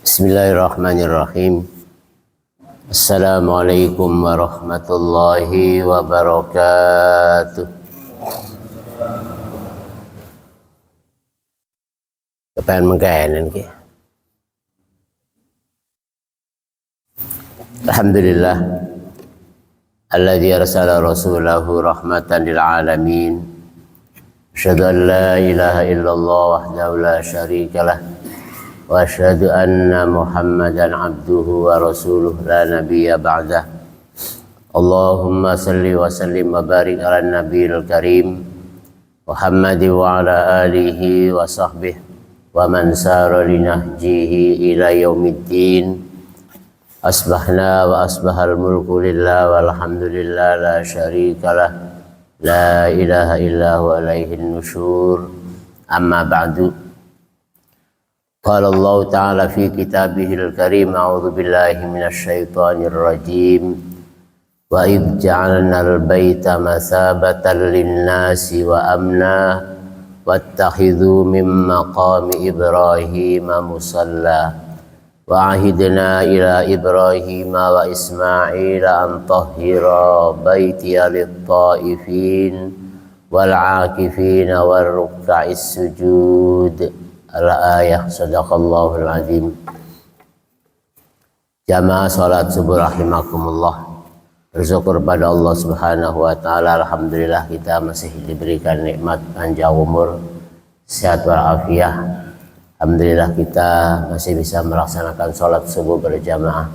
Bismillahirrahmanirrahim. Assalamualaikum warahmatullahi wabarakatuh. Kapan mengkanan ke? Alhamdulillah alladzi arsala rasulahu rahmatan lil alamin. Asyhadu an la ilaha illallah wahdahu la syarikalah wa asyhadu anna Muhammadan abduhu wa rasuluh la nabiyya ba'dah. Allahumma salli wa sallim wa barik ala nabiyil karim Muhammad wa ala alihi wa sahbihi wa man sara li nahjihi ila yaumiddin. Asbahna wa asbahal mulku lillah walhamdulillah la syarikalah la ilaha illa huwa alaihin nusyur. Amma ba'du. Qala Allah ta'ala fi kitabihil karim, a'udzu billahi minasy syaithanir rajim. Wa idh ja'alnal baita masabatan lin-nasi wa amna wattakhidhu min maqami Ibrahim musalla. Wa ahidna ila Ibrahim wa Ismail an tahhira baitiya lit-ta'ifin wal 'akifin war ruk'is sujud. Al-ayah. Sadaqallahul azim. Jamaah salat subuh rahimakumullah. Bersyukur pada Allah Subhanahu wa taala, alhamdulillah kita masih diberikan nikmat panjang umur, sehat walafiat. Alhamdulillah kita masih bisa melaksanakan sholat subuh berjamaah.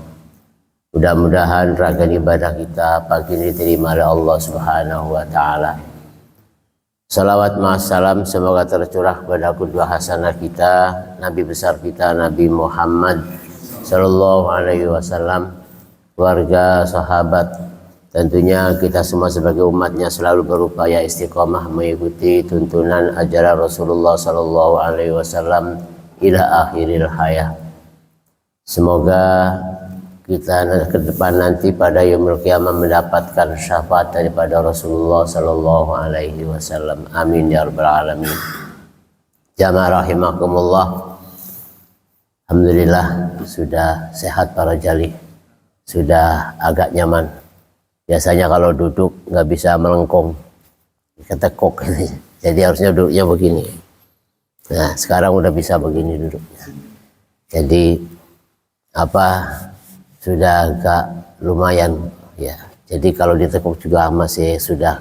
Mudah-mudahan rangkaian ibadah kita pagi ini diterima oleh Allah Subhanahu wa taala. Salawat ma'assalam semoga tercurah pada qudwah hasanah kita, Nabi besar kita Nabi Muhammad sallallahu alaihi wasallam, keluarga, sahabat. Tentunya kita semua sebagai umatnya selalu berupaya istiqomah mengikuti tuntunan ajaran Rasulullah sallallahu alaihi wasallam ila akhiril hayat. Semoga kita ke depan nanti pada yaumul qiyamah mendapatkan syafaat daripada Rasulullah sallallahu alaihi wasallam. Amin ya rabbal alamin. Jamaah rahimakumullah. Alhamdulillah sudah sehat para jali. Sudah agak nyaman. Biasanya kalau duduk nggak bisa melengkung, ketekuk. Jadi harusnya duduknya begini. Nah, sekarang udah bisa begini duduknya. Jadi sudah agak lumayan ya. Jadi kalau ditekuk juga masih sudah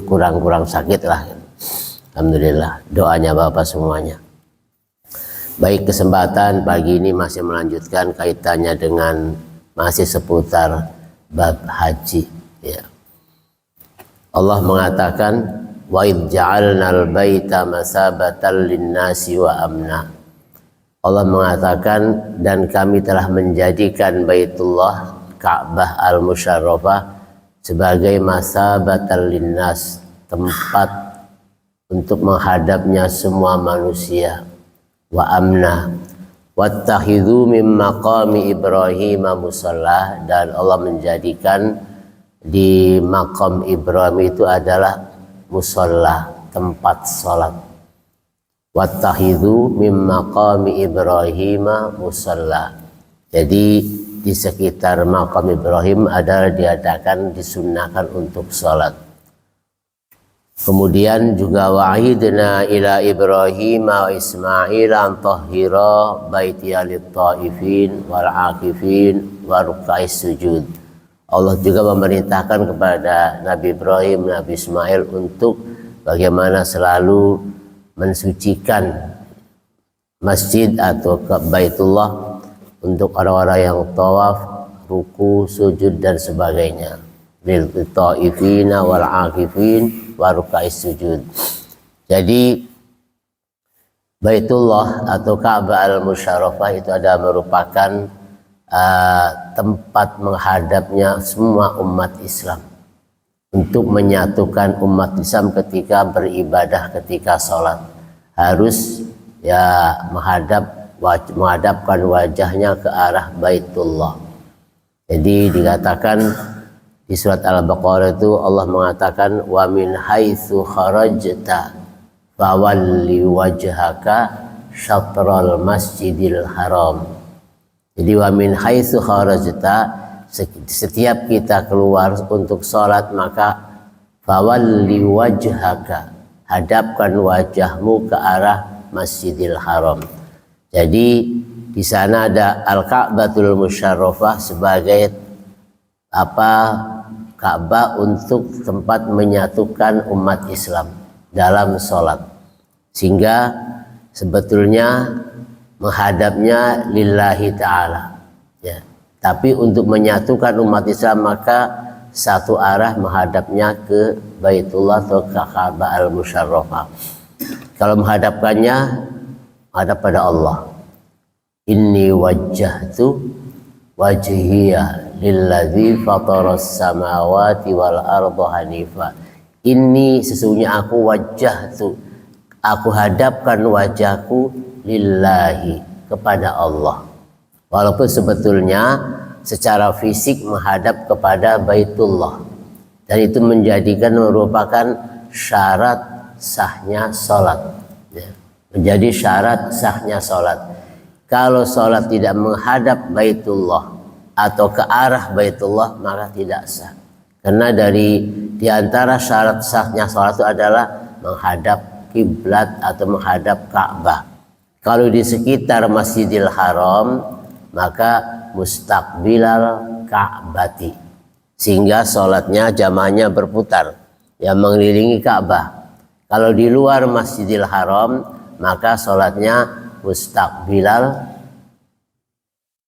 kurang sakit lah. Alhamdulillah, doanya Bapak semuanya. Baik, kesempatan pagi ini masih melanjutkan kaitannya dengan masih seputar bab haji ya. Allah mengatakan wa idh ja'alnal baita masabatan lin-nasi wa amna. Allah mengatakan dan kami telah menjadikan Baitullah Ka'bah al-Musyarrafah sebagai masabatan lin-nas, tempat untuk menghadapnya semua manusia, wa amna wattakhidhu min maqami Ibrahim musalla, dan Allah menjadikan di maqam Ibrahim itu adalah musalla, tempat salat. Wattakhidhu min maqami Ibrahim musalla. Jadi di sekitar maqam Ibrahim adalah diadakan, disunnahkan untuk salat. Kemudian juga wa'idna ila Ibrahim wa Ismail an tahhira baitiya lit-ta'ifin wal 'akifin wa ruk'is sujud. Allah juga memerintahkan kepada Nabi Ibrahim, Nabi Ismail untuk bagaimana selalu mensucikan masjid atau Baitullah untuk orang-orang yang tawaf, ruku, sujud dan sebagainya. Lil ta'ifina wal 'akifin wa ruk'is sujud. Jadi Baitullah atau Ka'bah al-Musyarrafah itu adalah merupakan tempat menghadapnya semua umat Islam, untuk menyatukan umat Islam ketika beribadah, ketika sholat harus ya menghadapkan wajahnya ke arah Baitullah. Jadi dikatakan di surat Al-Baqarah itu Allah mengatakan wa min haitsu kharajta fawalli wajhaka syatral masjidil haram Jadi wa min haitsu kharajta, setiap kita keluar untuk sholat maka fawalli wajhaka, hadapkan wajahmu ke arah Masjidil Haram. Jadi di sana ada Al-Ka'batul Musyarrafah sebagai Ka'bah untuk tempat menyatukan umat Islam dalam sholat, sehingga sebetulnya menghadapnya lillahi ta'ala ya. Tapi untuk menyatukan umat Islam maka satu arah menghadapnya ke Baitullah atau ke Ka'bah al-Musyarrafah. Kalau menghadapkannya menghadap pada Allah. Inni wajjahtu wajhiya lilladzi fataras samawati wal arda hanifa. Ini sesungguhnya aku wajjahtu, aku hadapkan wajahku lillahi, kepada Allah. Walaupun sebetulnya secara fisik menghadap kepada Baitullah, dan itu merupakan syarat sahnya sholat ya. Menjadi syarat sahnya sholat. Kalau sholat tidak menghadap Baitullah atau ke arah Baitullah maka tidak sah, karena di antara syarat sahnya sholat itu adalah menghadap kiblat atau menghadap Ka'bah. Kalau di sekitar Masjidil Haram maka mustaqbilal Ka'bati, sehingga sholatnya jamaahnya berputar yang mengelilingi Ka'bah. Kalau di luar Masjidil Haram maka sholatnya mustaqbilal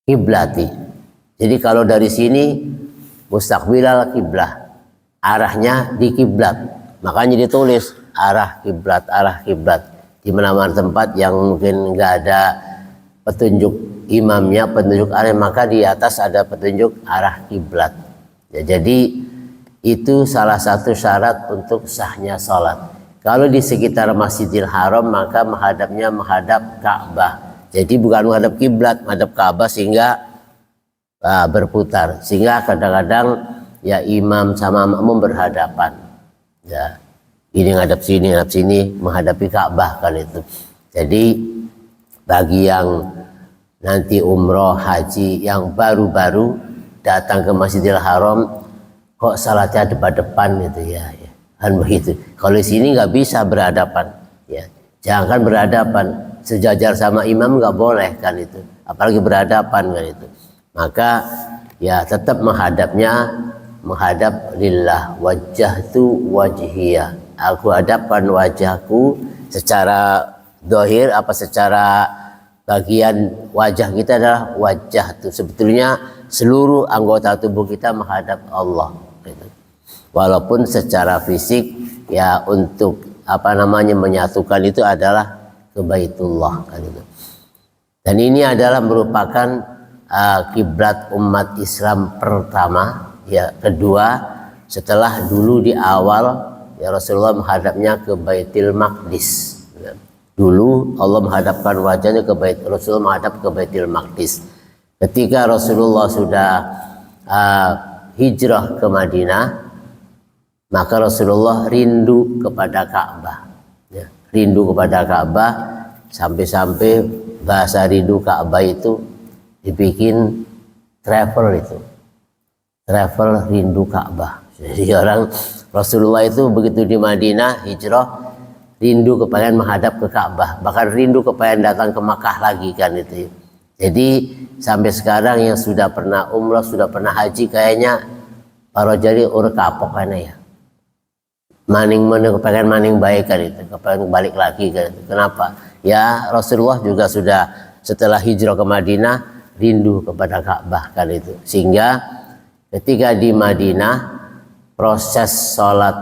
kiblati. Jadi kalau dari sini mustaqbilal kiblah, arahnya di kiblat, makanya ditulis arah kiblat, arah kiblat. Di mana-mana tempat yang mungkin nggak ada petunjuk imamnya, petunjuk arah, maka di atas ada petunjuk arah kiblat ya. Jadi itu salah satu syarat untuk sahnya sholat. Kalau di sekitar Masjidil Haram maka menghadapnya menghadap Ka'bah. Jadi bukan menghadap kiblat, menghadap Ka'bah, sehingga berputar, sehingga kadang-kadang ya imam sama makmum berhadapan ya. Ini ngadap sini, menghadapi Ka'bah kan itu. Jadi bagi yang nanti umroh haji yang baru-baru datang ke Masjidil Haram, kok salatnya depan-depan gitu ya, kan begitu. Kalau di sini nggak bisa berhadapan ya, jangan berhadapan, sejajar sama imam nggak boleh kan itu, apalagi berhadapan kan itu. Maka ya tetap menghadap lillah, wajjahtu wajhiyah, aku hadapkan wajahku. Secara zahir secara bagian wajah kita adalah wajah itu. Sebetulnya seluruh anggota tubuh kita menghadap Allah gitu. Walaupun secara fisik ya untuk menyatukan itu adalah ke Baitullah kan itu. Dan ini adalah merupakan kiblat umat Islam pertama ya, kedua setelah dulu di awal ya Rasulullah menghadapnya ke Baitul Maqdis. Dulu Allah menghadapkan wajahnya ke Rasulullah menghadap ke Baitul Maqdis. Ketika Rasulullah sudah hijrah ke Madinah, maka Rasulullah rindu kepada Ka'bah ya, rindu kepada Ka'bah, sampai-sampai bahasa rindu Ka'bah itu dibikin travel rindu Ka'bah. Jadi orang Rasulullah itu begitu di Madinah hijrah rindu kepengen menghadap ke Ka'bah, bahkan rindu kepengen datang ke Makkah lagi kan itu. Jadi sampai sekarang yang sudah pernah umrah, sudah pernah haji, kayaknya para jadi kapok kan ya. Kepengen maning baik kan itu, kepengen balik lagi kan itu. Kenapa? Ya Rasulullah juga sudah setelah hijrah ke Madinah rindu kepada Ka'bah kan itu. Sehingga ketika di Madinah proses sholat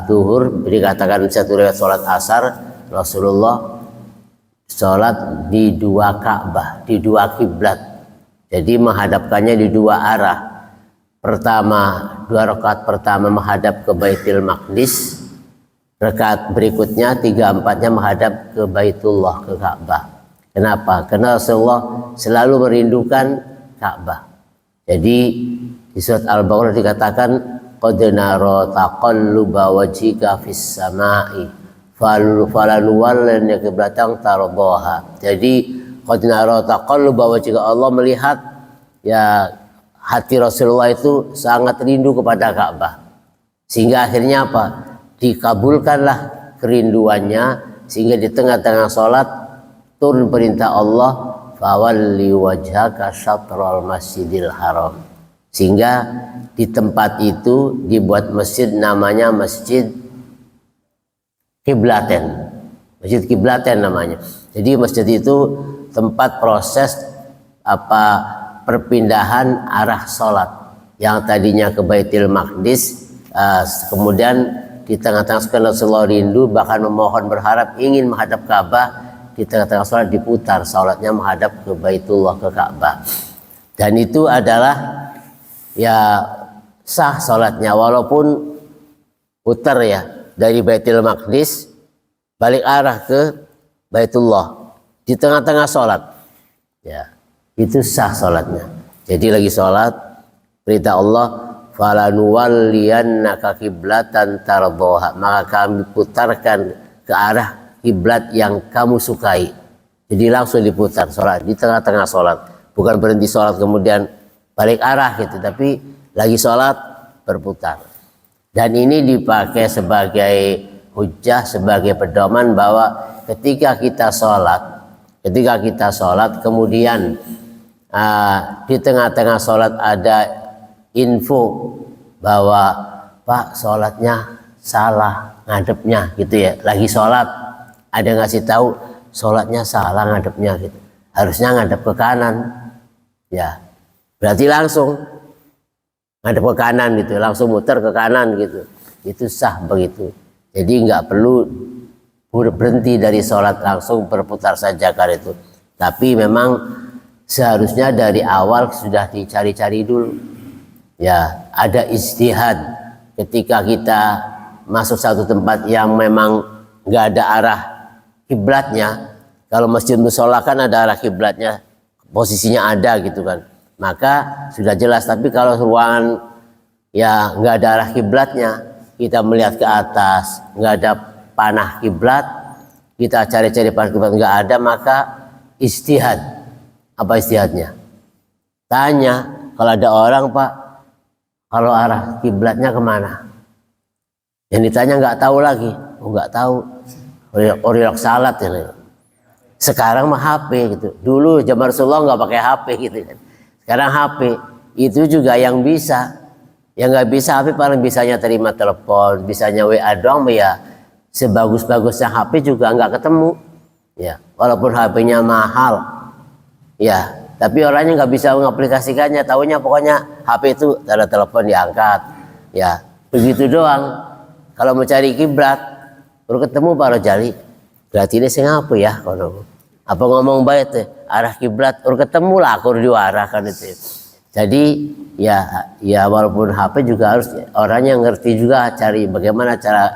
zuhur, dikatakan satu riwayat sholat asar, Rasulullah sholat di dua Ka'bah, di dua kiblat. Jadi menghadapkannya di dua arah. Pertama, 2 rakaat pertama menghadap ke Baitul Maqdis, rakaat berikutnya 3/4-nya menghadap ke Baitullah, ke Ka'bah. Kenapa? Karena Rasulullah selalu merindukan Ka'bah. Jadi di surat Al-Baqarah dikatakan qad nara taqalluba wajhika fis sama'i falanuwallannaka qiblatan tardaha. Jadi qad nara taqalluba wajhika, Allah melihat ya hati Rasulullah itu sangat rindu kepada Ka'bah, sehingga akhirnya apa, dikabulkanlah kerinduannya, sehingga di tengah-tengah sholat turun perintah Allah, fawalli wajhaka syatral masjidil haram, sehingga di tempat itu dibuat masjid namanya Masjid Kiblaten, Masjid Kiblaten namanya. Jadi masjid itu tempat proses perpindahan arah sholat, yang tadinya ke Baitul Maqdis, kemudian di tengah-tengah Rasulullah rindu, bahkan memohon berharap ingin menghadap Ka'bah, di tengah-tengah sholat diputar sholatnya menghadap ke Baitullah, ke Ka'bah, dan itu adalah ya sah sholatnya, walaupun putar ya dari Baitul Maqdis balik arah ke Baitullah di tengah-tengah sholat, ya itu sah sholatnya. Jadi lagi sholat, perintah Allah, falanuwalliyannaka kiblatan tardhaha, maka kami putarkan ke arah kiblat yang kamu sukai. Jadi langsung diputar sholat di tengah-tengah sholat, bukan berhenti sholat kemudian balik arah gitu, tapi lagi sholat berputar. Dan ini dipakai sebagai hujjah, sebagai pedoman bahwa ketika kita sholat kemudian di tengah-tengah sholat ada info bahwa Pak sholatnya salah ngadepnya gitu ya, lagi sholat ada ngasih tahu sholatnya salah ngadepnya gitu, harusnya ngadep ke kanan, ya berarti langsung ngadep ke kanan gitu, langsung muter ke kanan gitu, itu sah begitu. Jadi nggak perlu berhenti dari sholat, langsung berputar saja kan itu. Tapi memang seharusnya dari awal sudah dicari-cari dulu. Ya, ada ijtihad ketika kita masuk satu tempat yang memang nggak ada arah kiblatnya. Kalau masjid mushola kan ada arah kiblatnya, posisinya ada gitu kan, maka sudah jelas. Tapi kalau ruangan ya nggak ada arah kiblatnya, kita melihat ke atas nggak ada panah kiblat, kita cari-cari panah kiblat nggak ada, maka ijtihad. Apa ijtihadnya? Tanya, kalau ada orang, Pak, kalau arah kiblatnya kemana? Yang ditanya nggak tahu lagi, nggak tahu, oriok salat ya. Sekarang mah HP gitu. Dulu zaman Rasulullah nggak pakai HP gitu kan. Sekarang HP itu juga yang bisa. Yang nggak bisa HP paling bisanya terima telepon, bisanya WA doang, ya sebagus-bagusnya HP juga nggak ketemu, ya walaupun HP-nya mahal, ya tapi orangnya nggak bisa mengaplikasikannya, taunya pokoknya HP itu ada telepon diangkat, ya begitu doang. Kalau mencari kiblat baru ketemu Pak Rojali, berarti ini sing apa ya, kalau apa ngomong baik tuh arah kiblat baru ketemu lah aku diarahkan itu. Jadi ya walaupun HP juga harus orangnya ngerti juga cari bagaimana cara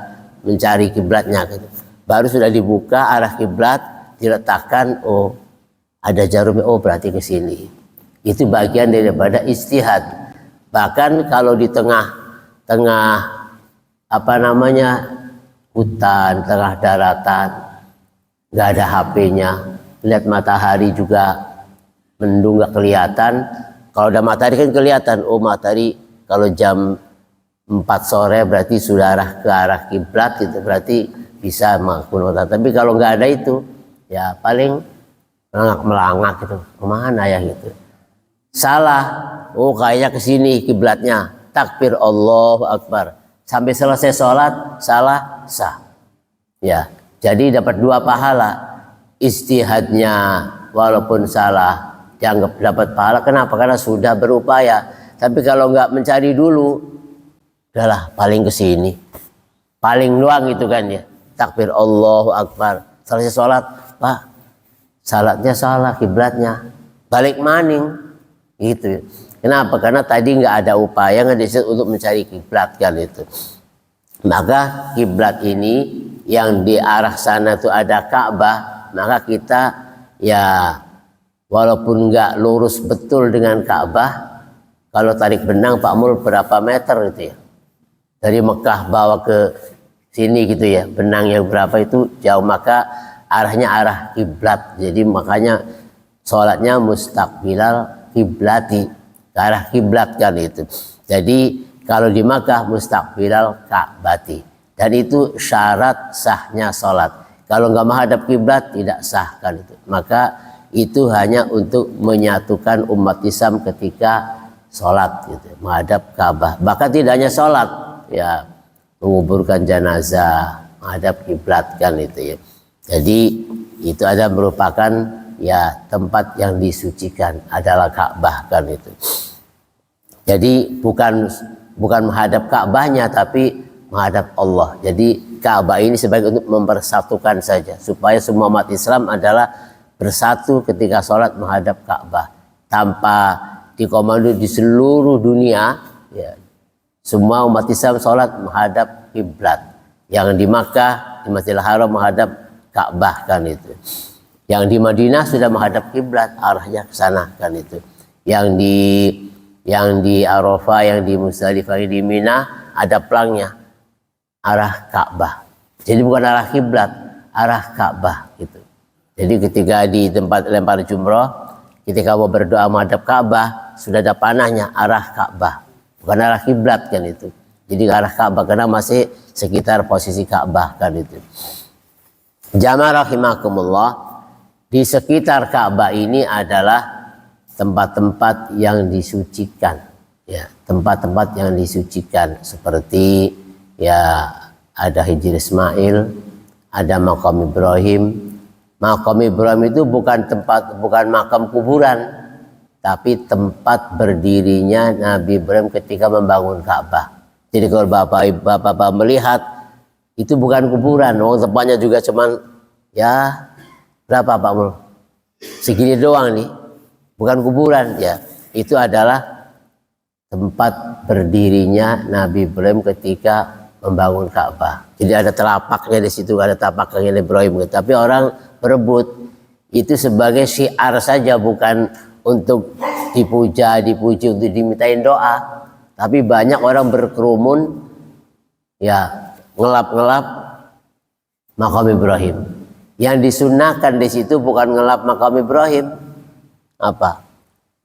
mencari kiblatnya gitu. Baru sudah dibuka arah kiblat, diletakkan, oh ada jarumnya, oh berarti ke sini. Itu bagian daripada ijtihad. Bahkan kalau di tengah hutan, tengah daratan, nggak ada HP-nya, lihat matahari juga mendung nggak kelihatan. Kalau ada matahari kan kelihatan, oh matahari kalau jam 4 sore berarti sudah ke arah kiblat gitu, berarti bisa menggunakan. Tapi kalau nggak ada itu, ya paling melangak gitu, kemana ya gitu. Salah, oh kayaknya ke sini kiblatnya, takbir Allahu Akbar, sampai selesai sholat salah sah. Ya, jadi dapat 2 pahala, ijtihadnya walaupun salah dianggap dapat pahala. Kenapa? Karena sudah berupaya. Tapi kalau nggak mencari dulu, udahlah paling ke sini, paling doang itu kan ya. Takbir Allahu Akbar, selesai sholat, Pak, salatnya salah kiblatnya, balik maning, gitu. Kenapa? Karena tadi nggak ada upaya untuk mencari kiblat kan itu. Maka kiblat ini yang di arah sana itu ada Ka'bah, maka kita ya walaupun nggak lurus betul dengan Ka'bah, kalau tarik benang Pak Mul berapa meter gitu ya, dari Mekah bawa ke sini gitu ya, benangnya berapa itu jauh, maka arahnya arah kiblat. Jadi makanya sholatnya mustaqbilal kiblati, ke arah kiblat kan itu. Jadi kalau di Makkah mustaqbilal Ka'bati, dan itu syarat sahnya sholat. Kalau nggak menghadap kiblat tidak sah kan itu. Maka itu hanya untuk menyatukan umat Islam ketika sholat gitu, menghadap Ka'bah. Bahkan tidak hanya sholat, ya menguburkan jenazah, menghadap kiblat kan itu ya. Jadi itu ada merupakan ya tempat yang disucikan adalah Ka'bah kan itu. Jadi bukan menghadap Ka'bahnya tapi menghadap Allah. Jadi Ka'bah ini sebagai untuk mempersatukan saja supaya semua umat Islam adalah bersatu ketika sholat menghadap Ka'bah tanpa dikomando di seluruh dunia ya. Semua umat Islam sholat menghadap kiblat. Yang di Makkah di Masjidil Haram menghadap Ka'bah kan itu. Yang di Madinah sudah menghadap kiblat, arahnya ke sana kan itu. Yang di Arafah, yang di Musdalifah, di Mina ada pelangnya arah Ka'bah. Jadi bukan arah kiblat, arah Ka'bah gitu. Jadi ketika di tempat lempar jumroh, ketika mau berdoa menghadap Ka'bah, sudah ada panahnya arah Ka'bah, bukan arah kiblat kan itu. Jadi arah Ka'bah karena masih sekitar posisi Ka'bah kan itu. Jamaah rahimakumullah, di sekitar Ka'bah ini adalah tempat-tempat yang disucikan, ya, tempat-tempat yang disucikan seperti ya ada Hijr Ismail, ada Makam Ibrahim. Makam Ibrahim itu bukan makam kuburan, tapi tempat berdirinya Nabi Ibrahim ketika membangun Ka'bah. Jadi kalau bapak melihat itu bukan kuburan, tempatnya juga cuman ya berapa Pak Mul? Segini doang nih. Bukan kuburan ya, itu adalah tempat berdirinya Nabi Ibrahim ketika membangun Ka'bah. Jadi ada telapaknya di situ, ada tapaknya Ibrahim. Tapi orang berebut itu sebagai syiar saja, bukan untuk dipuji untuk dimintain doa. Tapi banyak orang berkerumun ya ngelap makam Ibrahim. Yang disunahkan di situ bukan ngelap makam Ibrahim. Apa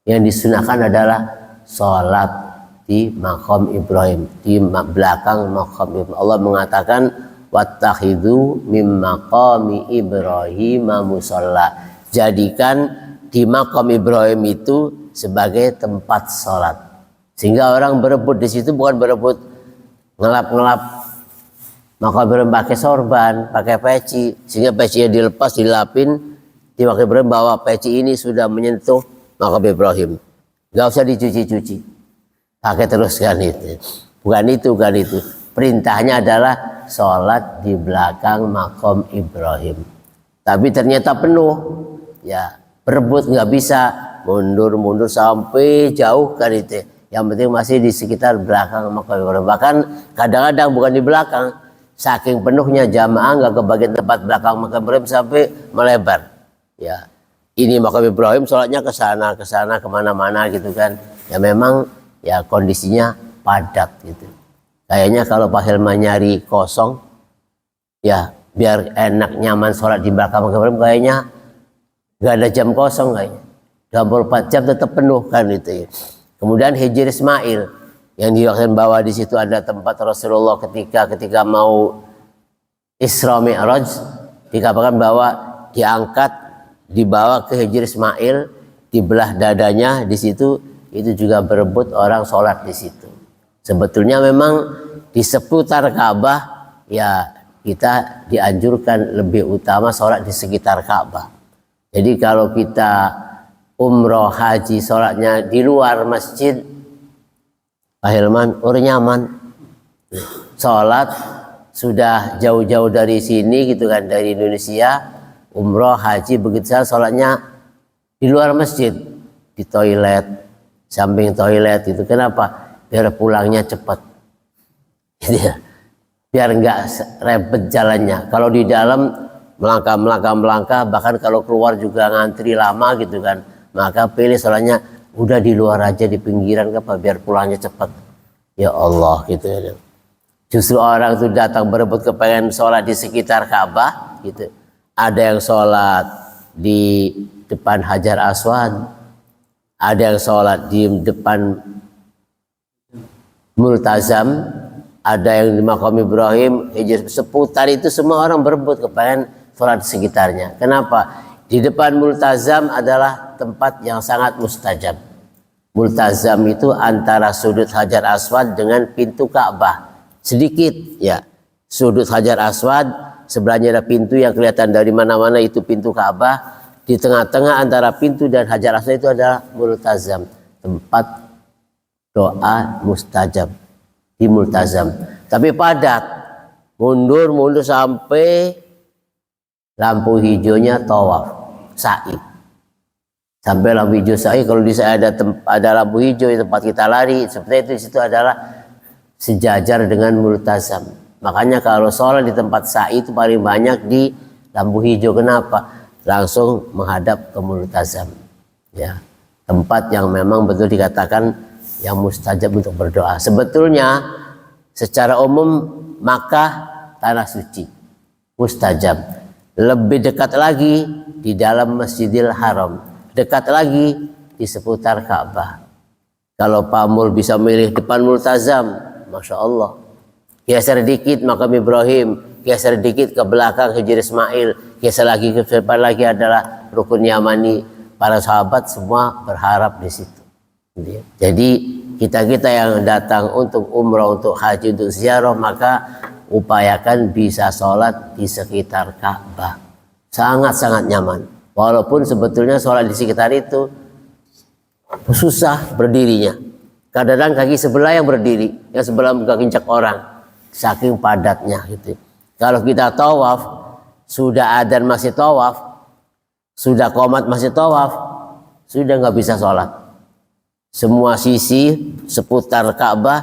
yang disunahkan adalah sholat di makam Ibrahim, di belakang makam Ibrahim. Allah mengatakan wattakhidhu mim maqami Ibrahim musalla, jadikan di makam Ibrahim itu sebagai tempat sholat, sehingga orang berebut di situ bukan berebut ngelap makam Ibrahim pakai sorban, pakai peci, sehingga pecinya dilepas dilapin. Di makam Ibrahim bahwa peci ini sudah menyentuh makam Ibrahim, nggak usah dicuci-cuci, pakai terus kan itu. Bukan itu. Perintahnya adalah sholat di belakang makam Ibrahim. Tapi ternyata penuh, ya berebut nggak bisa, mundur sampai jauh kan itu. Yang penting masih di sekitar belakang makam Ibrahim. Bahkan kadang-kadang bukan di belakang, saking penuhnya jamaah nggak kebagian tempat belakang makam Ibrahim sampai melebar. Ya, ini makam Ibrahim sholatnya ke sana kemana-mana gitu kan. Ya memang ya kondisinya padat gitu. Kayaknya kalau Pak Hilman nyari kosong, ya biar enak nyaman sholat di belakang makam Ibrahim, kayaknya gak ada jam kosong kayaknya. 24 jam tetap penuh kan itu ya. Kemudian Hijr Ismail yang diwakilkan bahwa di situ ada tempat Rasulullah ketika mau Isra Mi'raj, dikabarkan bahwa diangkat, dibawa ke Hijr Ismail, dibelah dadanya di situ, itu juga berebut orang sholat di situ. Sebetulnya memang di seputar Ka'bah ya kita dianjurkan lebih utama sholat di sekitar Ka'bah. Jadi kalau kita umroh haji sholatnya di luar masjid, Pak Hilman nyaman, sholat sudah jauh-jauh dari sini gitu kan, dari Indonesia. Umroh, haji, begitu saja sholatnya di luar masjid, di toilet, samping toilet itu. Kenapa? Biar pulangnya cepat, biar nggak ribet jalannya. Kalau di dalam melangkah, bahkan kalau keluar juga ngantri lama gitu kan. Maka pilih sholatnya udah di luar aja, di pinggiran, apa biar pulangnya cepat. Ya Allah gitu ya. Justru orang itu datang berebut kepengen sholat di sekitar Ka'bah gitu. Ada yang sholat di depan Hajar Aswad, ada yang sholat di depan Multazam, ada yang di Maqam Ibrahim, Hijr, seputar itu semua orang berebut kepengen sholat di sekitarnya. Kenapa? Di depan Multazam adalah tempat yang sangat mustajab. Multazam itu antara sudut Hajar Aswad dengan pintu Ka'bah. Sedikit ya, sudut Hajar Aswad, sebelahnya ada pintu yang kelihatan dari mana-mana, itu pintu Ka'bah. Di tengah-tengah antara pintu dan Hajar Aswad itu adalah Multazam, tempat doa mustajab di Multazam. Tapi padat, mundur sampai lampu hijaunya tawaf, sa'i. Sampai lampu hijau sa'i, kalau di sana ada lampu hijau di tempat kita lari, seperti itu, di situ adalah sejajar dengan Multazam. Makanya kalau sholat di tempat sa'i itu paling banyak di lampu hijau. Kenapa? Langsung menghadap ke Multazam. Ya, tempat yang memang betul dikatakan yang mustajab untuk berdoa. Sebetulnya secara umum Makkah tanah suci, mustajab. Lebih dekat lagi di dalam Masjidil Haram, dekat lagi di seputar Ka'bah. Kalau Pak Mul bisa milih depan Multazam, Masya Allah. Geser dikit Maqam Ibrahim, geser dikit ke belakang Hijr Ismail, geser lagi ke depan lagi adalah Rukun Yamani. Para sahabat semua berharap di situ. Jadi kita yang datang untuk umrah, untuk haji, untuk ziarah, maka upayakan bisa sholat di sekitar Ka'bah. Sangat-sangat nyaman. Walaupun sebetulnya sholat di sekitar itu susah berdirinya. Kadang-kadang kaki sebelah yang berdiri, yang sebelah kaki injak orang. Saking padatnya gitu. Kalau kita tawaf, sudah adzan masih tawaf, sudah qomat masih tawaf, sudah nggak bisa sholat. Semua sisi seputar Ka'bah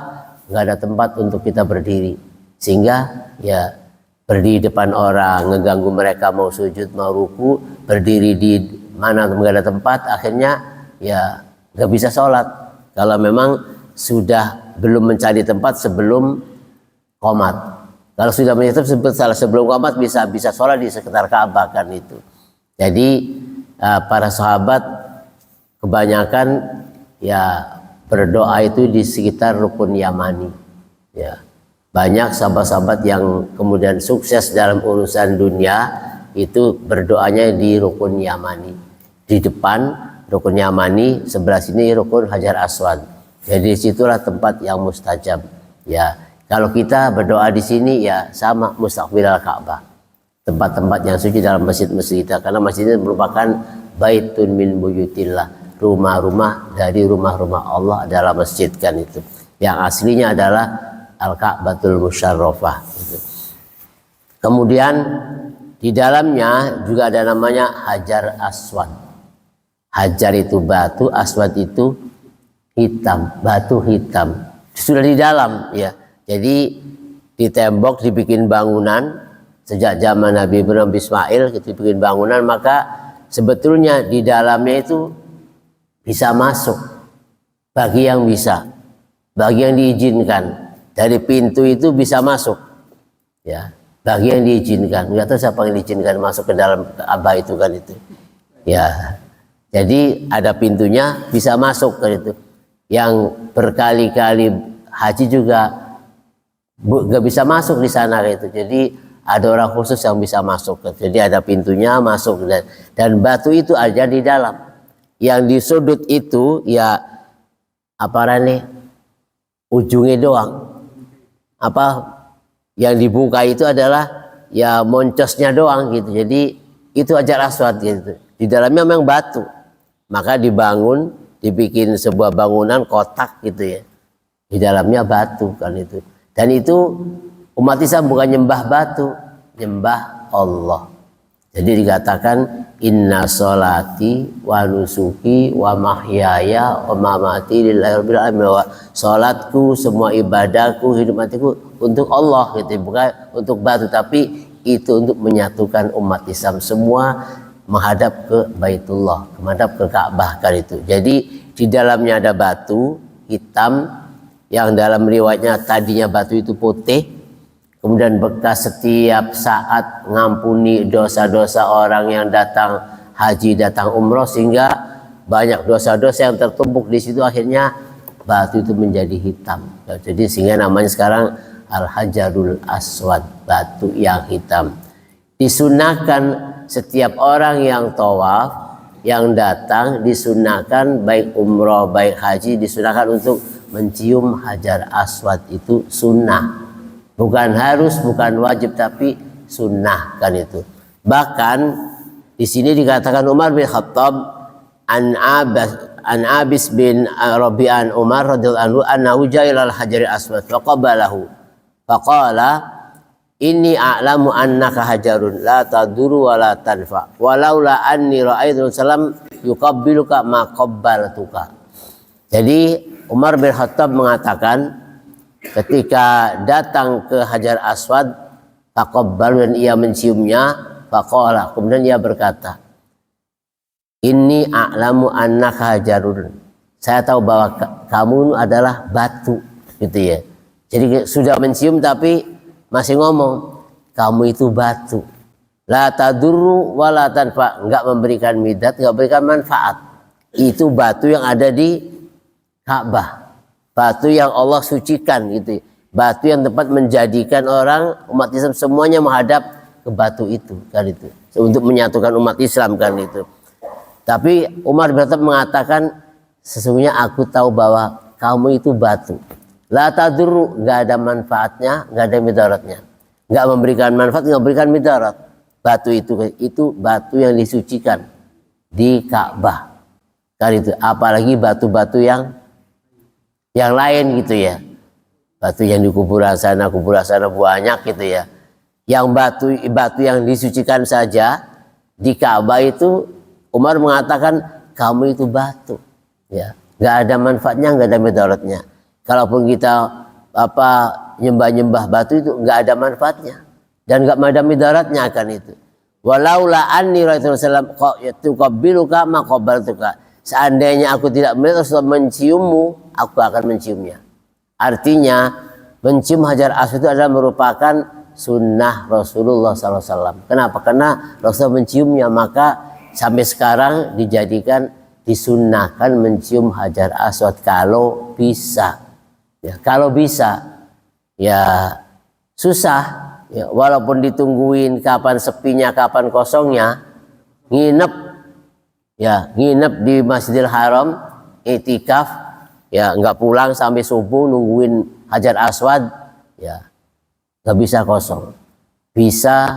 nggak ada tempat untuk kita berdiri, sehingga ya berdiri depan orang, ngeganggu mereka mau sujud mau ruku, berdiri di mana nggak ada tempat, akhirnya ya nggak bisa sholat. Kalau memang sudah belum mencari tempat sebelum qomat. Kalau sudah menyetep sebelum qomat bisa sholat di sekitar Ka'bah kan itu. Jadi para sahabat kebanyakan ya berdoa itu di sekitar Rukun Yamani. Ya, banyak sahabat-sahabat yang kemudian sukses dalam urusan dunia itu berdoanya di Rukun Yamani. Di depan Rukun Yamani, sebelah sini Rukun Hajar Aswad. Jadi situlah tempat yang mustajab. Ya, kalau kita berdoa di sini ya sama mustaqbilal Ka'bah. Tempat-tempat yang suci dalam masjid-masjid kita, karena masjid itu merupakan baitun min buyutillah. Rumah-rumah dari rumah-rumah Allah adalah masjid kan itu. Yang aslinya adalah Al-Ka'batul Musyarrafah gitu. Kemudian di dalamnya juga ada namanya Hajar Aswad. Hajar itu batu, Aswad itu hitam, batu hitam. Sudah di dalam ya. Jadi di tembok dibikin bangunan sejak zaman Nabi Ibrahim Ismail gitu, dibikin bangunan, maka sebetulnya di dalamnya itu bisa masuk bagi yang bisa, bagi yang diizinkan. Dari pintu itu bisa masuk ya, bagi yang diizinkan. Nggak tahu siapa yang diizinkan masuk ke dalam Ka'bah itu kan itu ya. Jadi ada pintunya bisa masuk kan itu. Yang berkali-kali haji juga nggak bisa masuk di sana gitu. Jadi ada orang khusus yang bisa masuk. Jadi ada pintunya masuk, dan batu itu ada di dalam. Yang di sudut itu ya apa nih ujungnya doang. Apa yang dibuka itu adalah ya moncosnya doang gitu. Jadi itu Hajar Aswad gitu. Di dalamnya memang batu. Maka dibangun, dibikin sebuah bangunan kotak gitu ya. Di dalamnya batu kan itu. Dan itu umat Islam bukan nyembah batu, nyembah Allah. Jadi dikatakan inna sholati wa nusuki wa mahyaya wa mamati lillahi rabbil alamin. Salatku, semua ibadahku, hidup matiku untuk Allah gitu, bukan untuk batu, tapi itu untuk menyatukan umat Islam semua menghadap ke Baitullah, menghadap ke Ka'bah kan itu. Jadi di dalamnya ada batu hitam yang dalam riwayatnya tadinya batu itu putih. Kemudian bekas setiap saat ngampuni dosa-dosa orang yang datang haji, datang umroh, sehingga banyak dosa-dosa yang tertumpuk di situ, akhirnya batu itu menjadi hitam. Jadi sehingga namanya sekarang Al-Hajarul Aswad, batu yang hitam. Disunahkan setiap orang yang tawaf, yang datang, disunahkan baik umroh baik haji, disunahkan untuk mencium Hajar Aswad. Itu sunnah, bukan harus, bukan wajib, tapi sunnah kan itu. Bahkan di sini dikatakan Umar bin Khattab an Abis bin Rabi'an Umar radhiyallahu anhu annahu ja'ila al-Hajar Aswad faqabalahu faqala inni a'lamu annaka hajarun la taduru wa la tanfa walaula anni ra'aitu sallam yuqabbiluka ma qabbaltuka. Jadi Umar bin Khattab mengatakan ketika datang ke Hajar Aswad, faqabbal, dan ia menciumnya, faqala, kemudian ia berkata, inni a'lamu annaka hajarun, saya tahu bahwa kamu adalah batu, gitu ya. Jadi sudah mencium tapi masih ngomong, kamu itu batu. La tadurru wa la tanfa, enggak memberikan midat, enggak memberikan manfaat. Itu batu yang ada di Ka'bah, batu yang Allah sucikan, gitu. Batu yang tempat menjadikan orang umat Islam semuanya menghadap ke batu itu, kan itu, untuk menyatukan umat Islam, kan itu. Tapi Umar bin Khattab mengatakan, sesungguhnya aku tahu bahwa kamu itu batu. La tadurru, nggak ada manfaatnya, nggak ada midaratnya, nggak memberikan manfaat, nggak memberikan midarat. Batu itu batu yang disucikan di Ka'bah, kan itu. Apalagi batu-batu yang lain, gitu ya. Batu yang di kuburan sana banyak, gitu ya. Yang batu yang disucikan saja di Ka'bah itu Umar mengatakan kamu itu batu, ya, nggak ada manfaatnya, nggak ada mudaratnya. Kalaupun kita nyembah batu itu nggak ada manfaatnya dan nggak ada mudaratnya, akan itu. Walaula anni Rasulullah tuqabbiluka ma qabbaltuka, seandainya aku tidak melihat Rasulullah menciummu, aku akan menciumnya. Artinya mencium Hajar Aswad itu adalah merupakan sunnah Rasulullah SAW. Kenapa? Karena Rasulullah menciumnya, maka sampai sekarang dijadikan, disunnahkan mencium Hajar Aswad kalau bisa. Ya, kalau bisa, ya susah. Ya, walaupun ditungguin kapan sepinya, kapan kosongnya, nginep di Masjidil Haram, itikaf, ya nggak pulang sampai subuh nungguin Hajar Aswad, ya nggak bisa kosong. Bisa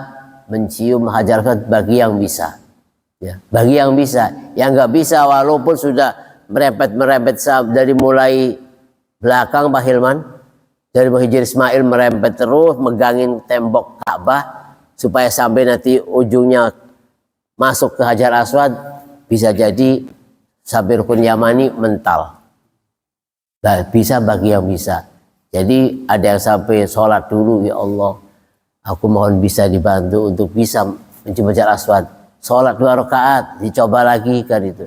mencium Hajar Aswad bagi yang bisa. Ya, bagi yang bisa, yang nggak bisa walaupun sudah merempet dari mulai belakang, Pak Hilman, dari Hijri Ismail merempet terus megangin tembok Ka'bah supaya sampai nanti ujungnya masuk ke Hajar Aswad, bisa jadi sampai Rukun Yamani mental. Nah, bisa bagi yang bisa. Jadi ada yang sampai sholat dulu, ya Allah, aku mohon bisa dibantu untuk bisa mencium Hajar Aswad. Sholat 2 rakaat, dicoba lagi, kan itu.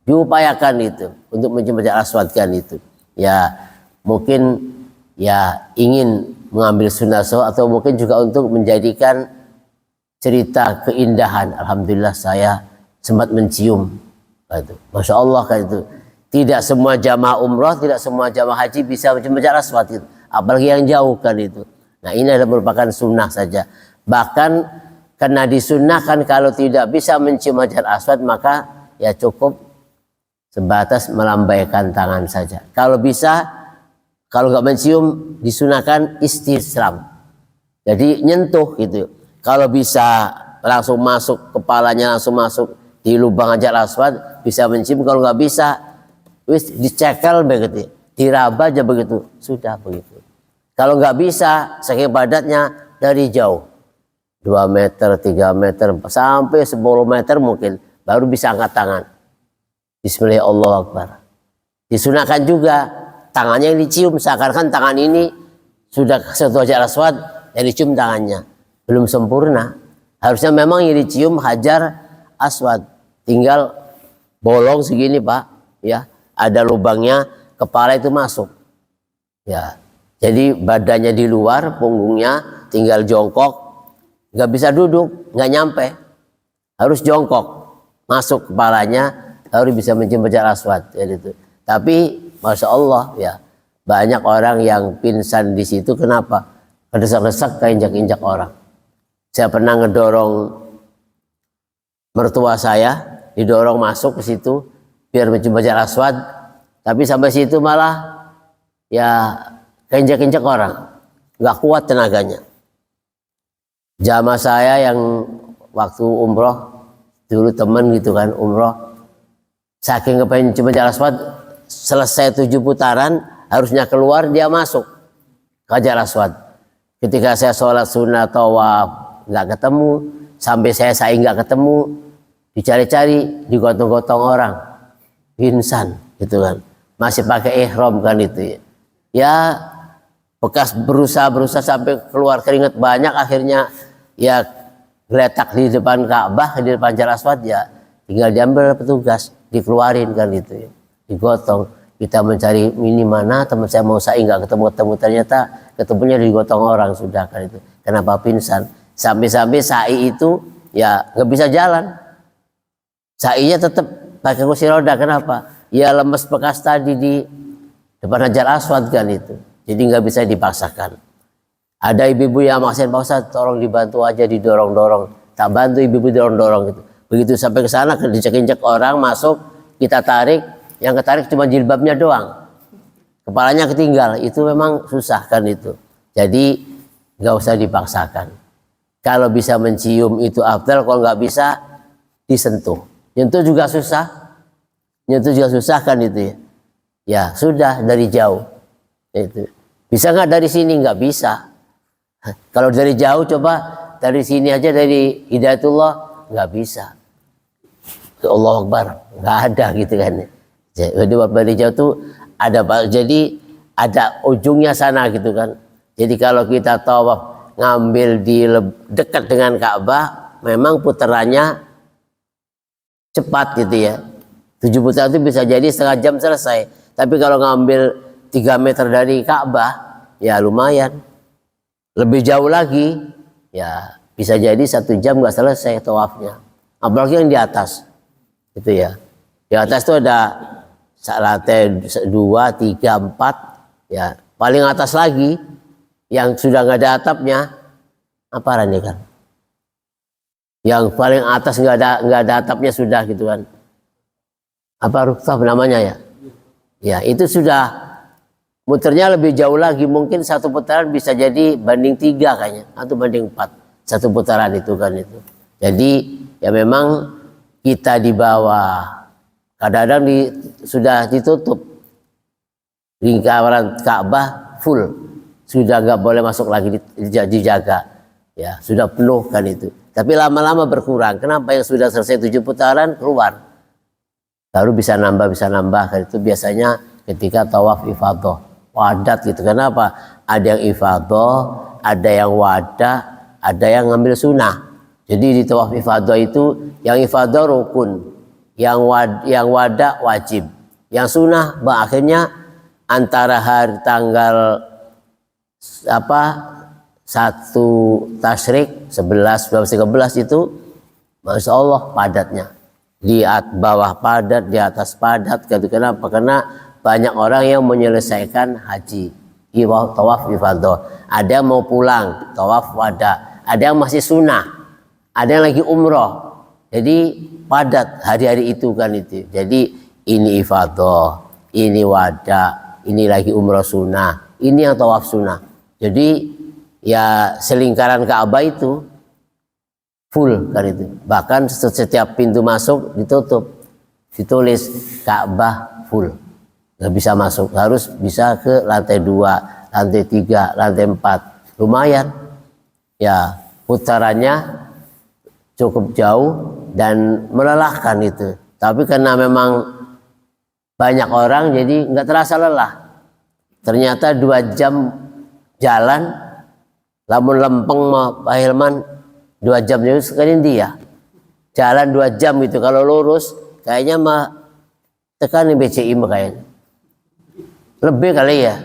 Diupayakan itu untuk mencium Hajar Aswad, kan itu. Ya mungkin ya ingin mengambil sunnah atau mungkin juga untuk menjadikan cerita keindahan. Alhamdulillah saya sempat mencium, itu. Masya Allah, kan itu. Tidak semua jamaah umrah, tidak semua jamaah haji bisa mencium Hajar Aswad, itu. Apalagi yang jauh, kan itu. Nah, ini adalah merupakan sunnah saja. Bahkan karena disunnahkan kalau tidak bisa mencium Hajar Aswad, maka ya cukup sebatas melambaikan tangan saja. Kalau bisa, kalau nggak mencium, disunahkan istislam. Jadi nyentuh, gitu. Kalau bisa langsung masuk, kepalanya langsung masuk di lubang Hajar Aswad, bisa mencium. Kalau nggak bisa, wis dicekel begitu, diraba aja begitu, sudah begitu. Kalau nggak bisa, saking padatnya, dari jauh, 2 meter, 3 meter, sampai 10 meter mungkin, baru bisa angkat tangan. Bismillah, Allahu Akbar. Disunahkan juga tangannya yang dicium, seakan-akan tangan ini sudah sentuh Hajar Aswad, yang dicium tangannya. Belum sempurna. Harusnya memang yang dicium Hajar Aswad. Tinggal bolong segini, Pak. Ya, ada lubangnya, kepala itu masuk. Ya, jadi badannya di luar, punggungnya tinggal jongkok. Nggak bisa duduk, nggak nyampe, harus jongkok. masuk kepalanya baru bisa mencium Hajar Aswad ya itu. Tapi Masya Allah ya, banyak orang yang pingsan di situ. Kenapa? Kedesak-desak, keinjak-injak orang. Saya pernah ngedorong mertua saya, didorong masuk ke situ biar mencium Hajar Aswad, tapi sampai situ malah ya keinjak-injak orang, nggak kuat tenaganya. Jamaah saya yang waktu umroh dulu, temen gitu kan umroh, saking kepengen mencium Hajar Aswad, selesai 7 putaran harusnya keluar, dia masuk ke Hajar Aswad. Ketika saya sholat sunnah tawaf nggak ketemu, sampai saya sa'i nggak ketemu, dicari-cari, digotong-gotong orang, pingsan gitu kan, masih pakai ihram kan itu ya. Ya bekas berusaha sampai keluar keringat banyak, akhirnya ya geletak di depan Ka'bah, di depan Hajar Aswad, ya tinggal diambil petugas, dikeluarin kan itu ya, digotong. Kita mencari ini mana, teman saya mau sa'i nggak ketemu, ternyata ketemunya digotong orang sudah kan itu. Kenapa pingsan? Sampai-sampai sa'i itu ya nggak bisa jalan, sa'inya tetap pakai kursi roda. Kenapa? Ya lemes bekas tadi di depan Hajar Aswad kan itu, jadi nggak bisa dipaksakan. Ada ibu-ibu yang maksain, Pak Ustadz tolong dibantu aja, didorong-dorong. Tak bantu ibu-ibu, dorong-dorong gitu. Begitu sampai ke sana, dicek-injek orang masuk, kita tarik, yang ketarik cuma jilbabnya doang, kepalanya ketinggal. Itu memang susah kan itu. Jadi nggak usah dipaksakan. Kalau bisa mencium itu afdal, kalau nggak bisa disentuh. Nyentuh juga susah, kan itu ya. Ya sudah dari jauh. Itu bisa nggak dari sini? Nggak bisa. Kalau dari jauh, coba dari sini aja, dari Hidayatullah nggak bisa. Allahu Akbar nggak ada gitu kan. Jadi dari jauh tuh ada, jadi ada ujungnya sana gitu kan. Jadi kalau kita tawaf ngambil di dekat dengan Ka'bah, memang putarannya cepat gitu ya. 7 putaran itu bisa jadi setengah jam selesai. Tapi kalau ngambil 3 meter dari Ka'bah, ya lumayan. Lebih jauh lagi, ya bisa jadi 1 jam nggak selesai tawafnya. Apalagi yang di atas, gitu ya. Di atas itu ada lantai 2, 3, 4, ya paling atas lagi yang sudah nggak ada atapnya, apa ini kan? Yang paling atas nggak ada atapnya sudah gitu kan? Apa rooftop namanya ya? Ya itu sudah muternya lebih jauh lagi, mungkin 1 putaran bisa jadi banding 3 kayaknya, atau banding 4 1 putaran itu kan itu. Jadi ya memang kita di bawah, kadang-kadang sudah ditutup lingkaran Ka'bah full, sudah nggak boleh masuk lagi, dijaga ya, sudah penuh kan itu. Tapi lama-lama berkurang. Kenapa? Yang sudah selesai 7 putaran keluar, baru bisa nambah kan itu. Biasanya ketika tawaf ifadah wadat gitu. Kenapa? Ada yang ifadah, ada yang wada, ada yang ngambil sunnah. Jadi di tawaf ifadah itu, yang ifadah rukun, yang wada wajib, yang sunnah akhirnya antara hari tanggal 1 Tasyrik 11, 12, 13 itu Masya Allah padatnya. Di bawah padat, di atas padat gitu. Kenapa? Karena banyak orang yang menyelesaikan haji, tawaf ifadah. Ada yang mau pulang, tawaf wada. Ada yang masih sunnah, ada yang lagi umroh. Jadi padat hari-hari itu kan itu. Jadi ini ifadah, ini wada, ini lagi umroh sunnah, ini yang tawaf sunnah. Jadi ya selingkaran Ka'bah itu full kan itu. Bahkan setiap pintu masuk ditutup, ditulis Ka'bah full, nggak bisa masuk, harus bisa ke lantai 2, lantai 3, lantai 4. Lumayan ya, putarannya cukup jauh dan melelahkan itu. Tapi karena memang banyak orang, jadi nggak terasa lelah. Ternyata 2 jam jalan, lamun lempeng Pak Hilman 2 jam itu sekalian dia jalan 2 jam itu. Kalau lurus kayaknya mah tekan BCI mah kayaknya lebih kali ya,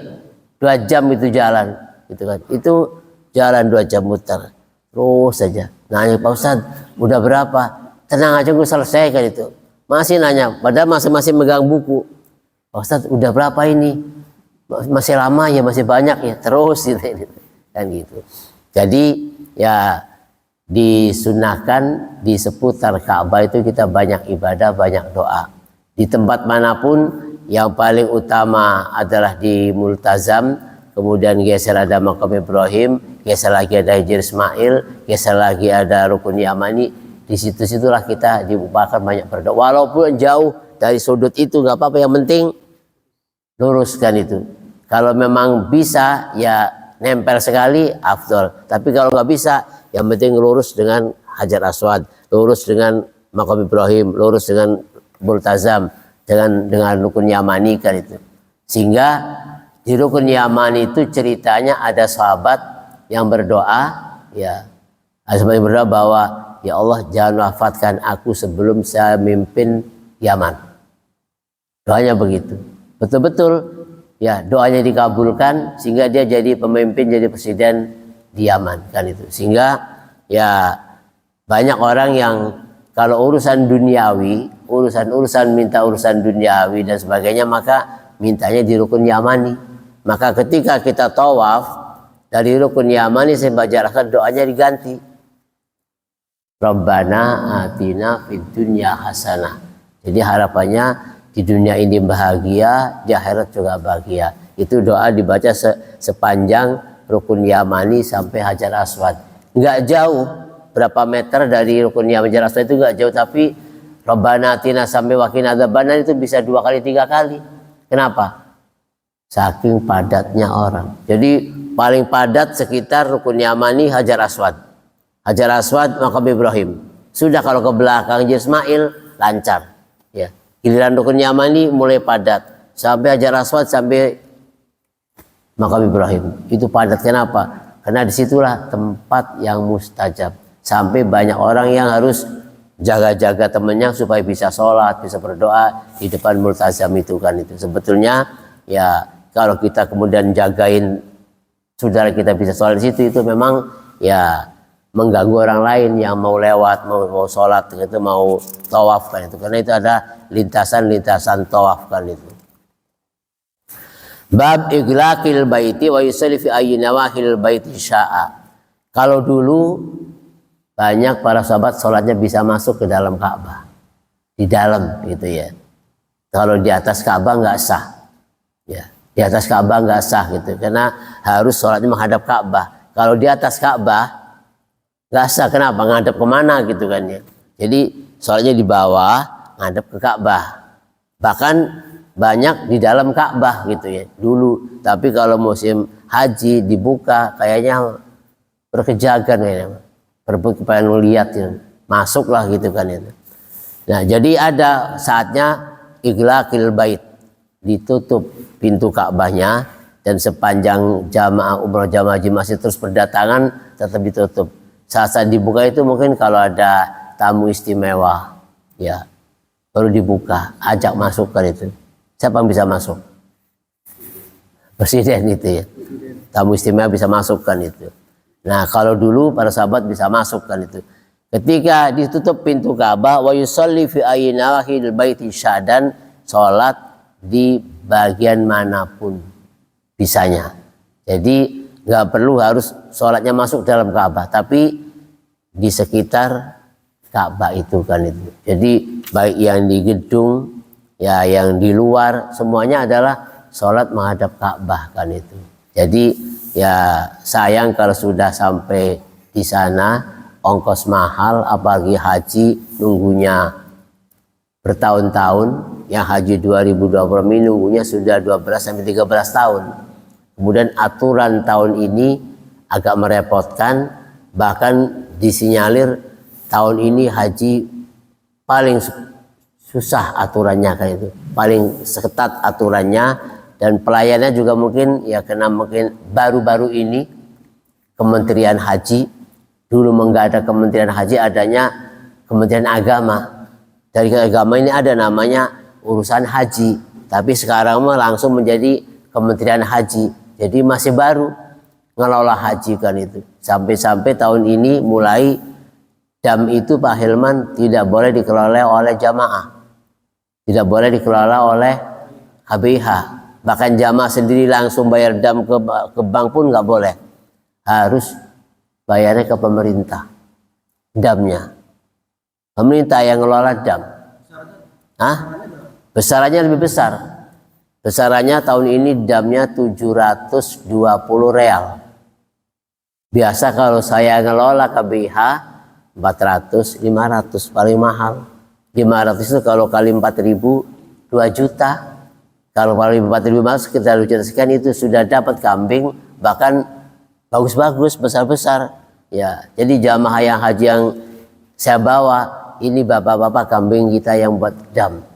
2 jam itu jalan gitu kan. Itu jalan 2 jam muter terus saja. Nanya, Pak Ustadz udah berapa? tenang aja gue selesaikan itu. Masih nanya, padahal masing-masing megang buku. Ustaz udah berapa ini? Masih lama ya, masih banyak ya, terus gitu, kan gitu. Jadi ya disunahkan di seputar Ka'bah itu kita banyak ibadah, banyak doa. Di tempat manapun yang paling utama adalah di Multazam, kemudian geser ada Makam Ibrahim, geser lagi ada Hijr Ismail, geser lagi ada Rukun Yamani. Di situ-situlah kita diupakan banyak berdoa. Walaupun jauh dari sudut itu nggak apa-apa, yang penting luruskan itu. Kalau memang bisa ya nempel sekali afdol. Tapi kalau nggak bisa, yang penting lurus dengan Hajar Aswad, lurus dengan Makam Ibrahim, lurus dengan Multazam, dengan Rukun Yamani kan itu. Sehingga di Rukun Yamani itu ceritanya ada sahabat yang berdoa, ya, ada sahabat yang berdoa bahwa ya Allah jangan wafatkan aku sebelum saya mimpin Yaman. Doanya begitu. Betul-betul ya doanya dikabulkan sehingga dia jadi pemimpin, jadi presiden di Yaman kan itu. Sehingga ya banyak orang yang kalau urusan duniawi, urusan minta urusan duniawi dan sebagainya, maka mintanya di Rukun Yamani. Maka ketika kita tawaf dari Rukun Yamani, saya bacakan doanya diganti. Rabbana atina fid dunya hasanah. Jadi harapannya di dunia ini bahagia, di akhirat juga bahagia. Itu doa dibaca sepanjang Rukun Yamani sampai Hajar Aswad. Enggak jauh, berapa meter dari Rukun Yamani Hajar Aswad itu enggak jauh, tapi Rabbana atina sampai waqina adzabannar itu bisa 2 kali 3 kali. Kenapa? Saking padatnya orang. Jadi paling padat sekitar Rukun Yamani Hajar Aswad. Hajar Aswad Makam Ibrahim. Sudah kalau ke belakang Hijr Ismail lancar. Ya. Giliran Rukun Yamani mulai padat sampai Hajar Aswad sampai Makam Ibrahim. Itu padat. Kenapa? Karena disitulah tempat yang mustajab. Sampai banyak orang yang harus jaga-jaga temannya supaya bisa sholat, bisa berdoa di depan Multazam itu kan itu. Sebetulnya ya kalau kita kemudian jagain saudara kita bisa sholat di situ, itu memang ya mengganggu orang lain yang mau lewat, mau sholat itu, mau tawaf kan itu. Karena itu ada lintasan-lintasan tawaf kan itu. Bab iglaqil baiti wa yusalli fi ayyi nawahil baiti sya'a. Kalau dulu banyak para sahabat sholatnya bisa masuk ke dalam Ka'bah, di dalam gitu ya. Kalau di atas Ka'bah nggak sah, ya di atas Ka'bah nggak sah gitu, karena harus sholatnya menghadap Ka'bah. Kalau di atas Ka'bah nggak sah, kenapa? Ngadep kemana gitu kan ya. Jadi sholatnya di bawah, ngadep ke Ka'bah. Bahkan banyak di dalam Ka'bah gitu ya dulu. Tapi kalau musim haji dibuka, kayaknya berkejagan kayaknya. Pengen lihat ya, masuklah gitu kan itu. Nah, jadi ada saatnya iglaqil bait, ditutup pintu Ka'bahnya, dan sepanjang jamaah umrah jamaah haji masih terus berdatangan tetap ditutup. Saat dibuka itu mungkin kalau ada tamu istimewa ya baru dibuka, ajak masuk kan itu. Siapa yang bisa masuk? Presiden itu ya. Tamu istimewa bisa masuk kan itu. Nah, kalau dulu para sahabat bisa masuk kan itu. Ketika ditutup pintu Ka'bah, wa yusalli fi ayyi nawahil baiti syadan, salat di bagian manapun bisanya. Jadi nggak perlu harus sholatnya masuk dalam Ka'bah, tapi di sekitar Ka'bah itu kan itu. Jadi baik yang di gedung ya yang di luar, semuanya adalah sholat menghadap Ka'bah kan itu. Jadi ya sayang kalau sudah sampai di sana ongkos mahal, apalagi haji nunggunya bertahun-tahun. Yang haji 2020 ini nunggunya sudah 12 sampai 13 tahun. Kemudian aturan tahun ini agak merepotkan, bahkan disinyalir tahun ini haji paling susah aturannya kayak itu, paling ketat aturannya. Dan pelayannya juga mungkin ya karena mungkin baru-baru ini Kementerian Haji, dulu nggak ada Kementerian Haji, adanya Kementerian Agama. Dari agama ini ada namanya urusan haji, tapi sekarang mah langsung menjadi Kementerian Haji. Jadi masih baru ngelola haji kan itu. Sampai-sampai tahun ini mulai dam itu Pak Hilman tidak boleh dikelola oleh jamaah, tidak boleh dikelola oleh KBH. Bahkan jamaah sendiri langsung bayar dam ke bank pun nggak boleh, harus bayarnya ke pemerintah. Damnya pemerintah yang ngelola dam. Besarannya lebih besar. Besarannya tahun ini damnya 720 real. Biasa kalau saya ngelola KBH 400, 500 paling mahal. 500 itu kalau kali 4.000 2 juta. Kalau kali 4.000 sekitar 2 juta sekian, itu sudah dapat kambing bahkan bagus-bagus, besar-besar. Ya, jadi jamaah yang haji yang saya bawa ini bapak-bapak kambing kita yang buat dam.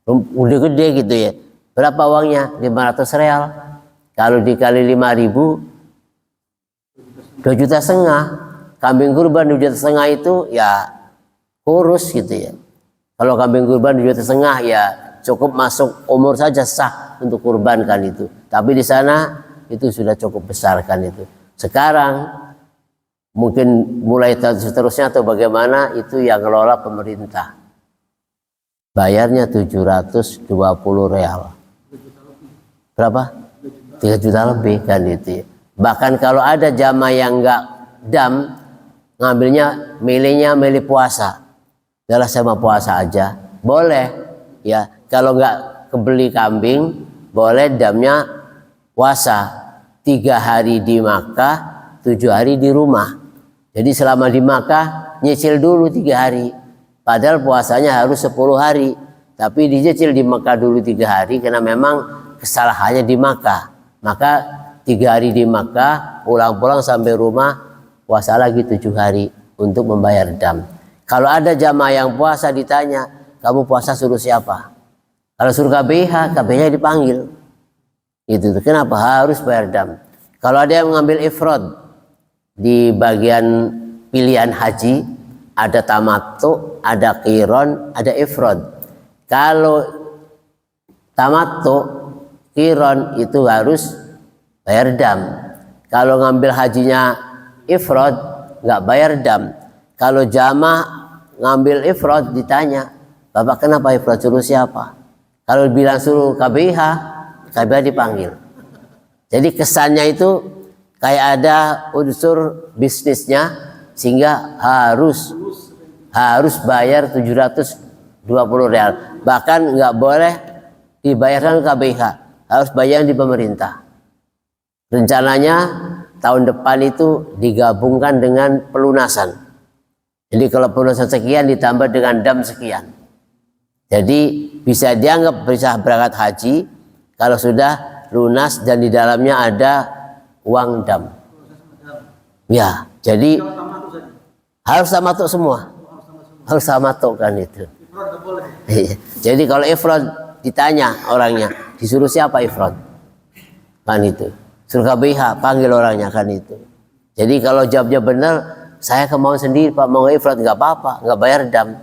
Udah gede gitu ya. Berapa uangnya? 500 real. Kalau dikali 5.000 2,5 juta. Kambing kurban 2,5 juta itu ya kurus gitu ya. Kalau kambing kurban 2,5 juta ya cukup masuk umur saja sah untuk kurban kan itu. Tapi di sana itu sudah cukup besar kan itu. Sekarang mungkin mulai seterusnya atau bagaimana itu yang ngelola pemerintah. Bayarnya 720 real. Berapa? 3 juta lebih kan itu ya. Bahkan kalau ada jamaah yang enggak dam, ngambilnya milih puasa. Adalah saya mau puasa aja. Boleh ya. Kalau enggak kebeli kambing, boleh damnya puasa 3 hari di Makkah, 7 hari di rumah. Jadi selama di Makkah nyicil dulu 3 hari. Padahal puasanya harus 10 hari. Tapi dicicil di Makkah dulu 3 hari karena memang kesalahannya di Makkah. Maka 3 hari di Makkah, pulang-pulang sampai rumah puasa lagi 7 hari untuk membayar dam. Kalau ada jamaah yang puasa ditanya, kamu puasa suruh siapa? Kalau suruh KBH, KBH dipanggil. Itu kenapa harus bayar dam? Kalau ada yang mengambil ifrad di bagian pilihan haji, ada tamattu, ada qiron, ada ifrad. Kalau tamattu, qiron itu harus bayar dam. Kalau ngambil hajinya ifrad nggak bayar dam. Kalau jamaah ngambil ifrad ditanya, Bapak kenapa ifrad, suruh siapa? Kalau bilang suruh KBH, KBH dipanggil. Jadi kesannya itu kayak ada unsur bisnisnya sehingga harus bayar 720 real. Bahkan nggak boleh dibayarkan KBH, harus bayar di pemerintah. Rencananya tahun depan itu digabungkan dengan pelunasan. Jadi kalau pelunasan sekian ditambah dengan dam sekian. Jadi bisa dianggap bisa berangkat haji kalau sudah lunas dan di dalamnya ada uang dam. Ya, jadi harus tamattu semua. Harus tamattu kan itu. Jadi kalau ifrad ditanya orangnya, disuruh siapa ifrad? Kan itu. Suruh KBH, panggil orangnya kan itu. Jadi kalau jawabnya benar, saya kemauan sendiri Pak, mau ifrad nggak apa-apa, nggak bayar dam.